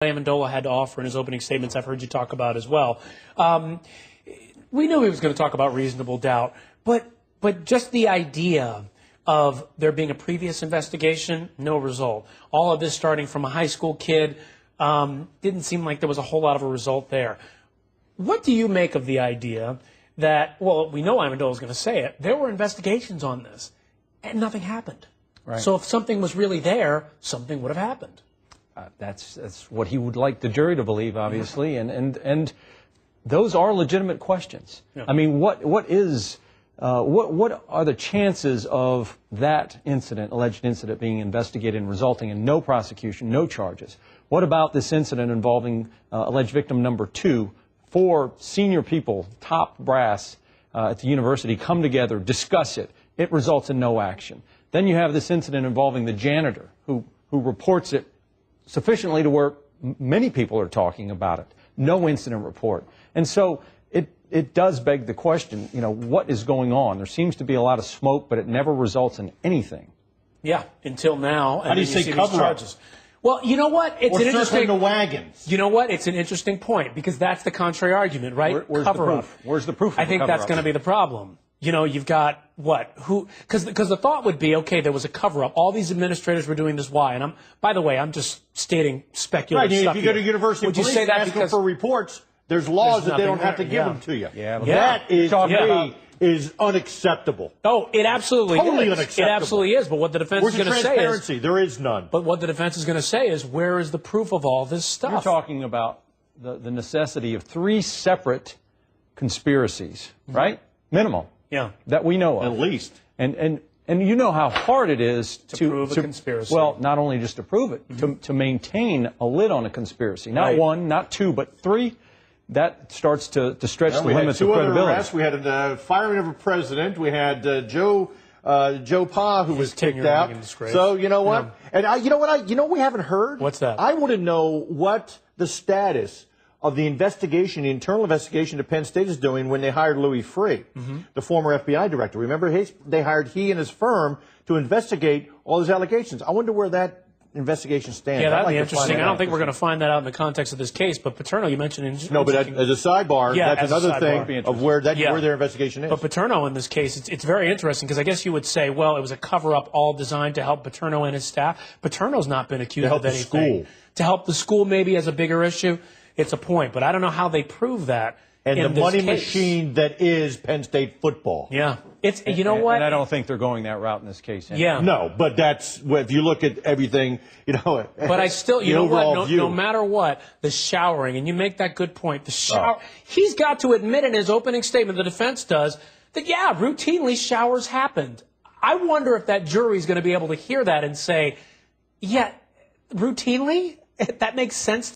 Amendola had to offer in his opening statements, I've heard you talk about as well. We knew he was going to talk about reasonable doubt, but just the idea of there being a previous investigation, no result. All of this starting from a high school kid, didn't seem like there was a whole lot of a result there. What do you make of the idea that, well, we know Amendola is going to say it, there were investigations on this, and nothing happened? Right. So if something was really there, something would have happened. That's what he would like the jury to believe, obviously, and those are legitimate questions. Yeah. I mean, what are the chances of that incident, alleged incident, being investigated and resulting in no prosecution, no charges? What about this incident involving alleged victim number 2? 4 senior people, top brass at the university, come together, discuss it. It results in no action. Then you have this incident involving the janitor who reports it sufficiently to where many people are talking about it. No incident report. And so it does beg the question, you know, what is going on? There seems to be a lot of smoke, but it never results in anything. Yeah, until now. How do you say cover-ups? Well, you know what? It's an interesting. The wagons. You know what? It's an interesting point because that's the contrary argument, right? Where's the proof? Where's the proof? I think that's going to be the problem. You know, you've got what? Who? Because the thought would be, okay, there was a cover-up. All these administrators were doing this. Why? And by the way, I'm just stating speculative stuff. If you go to university would police you say that and ask for reports, there's laws that they don't have to give them to you. Yeah. That is, to me, is unacceptable. Oh, it absolutely totally is. Unacceptable. It absolutely is. But what the defense is going to say is transparency. There is none. But what the defense is going to say is, where is the proof of all this stuff? You're talking about the necessity of 3 separate conspiracies, right? Minimal. Yeah. That we know of. At least. And you know how hard it is to prove a conspiracy. Well, not only just to prove it, to maintain a lid on a conspiracy. Not 1, not 2, but 3. That starts to stretch the limits of credibility. Other arrests. We had a firing of a president. We had Joe Pa, who was kicked out. So you know what? Yeah. And you know what we haven't heard? What's that? I want to know what the status of the investigation, the internal investigation that Penn State is doing when they hired Louis Freeh, the former FBI director. Remember, they hired he and his firm to investigate all those allegations. I wonder where that investigation stands. Yeah, that'd be interesting. I don't think we're going to find that out in the context of this case. But Paterno, you mentioned no, but as a sidebar, that's another thing of where their investigation is. But Paterno, in this case, it's very interesting because I guess you would say, well, it was a cover-up all designed to help Paterno and his staff. Paterno's not been accused of anything. To help the school maybe as a bigger issue. It's a point, but I don't know how they prove that. And the money machine that is Penn State football. Yeah. You know what? And I don't think they're going that route in this case. Anyway. Yeah. No, but that's, if you look at everything, you know. But I still, you know what, no matter what, the showering, and you make that good point, the shower, he's got to admit in his opening statement, the defense does, that, yeah, routinely showers happened. I wonder if that jury is going to be able to hear that and say, yeah, routinely? That makes sense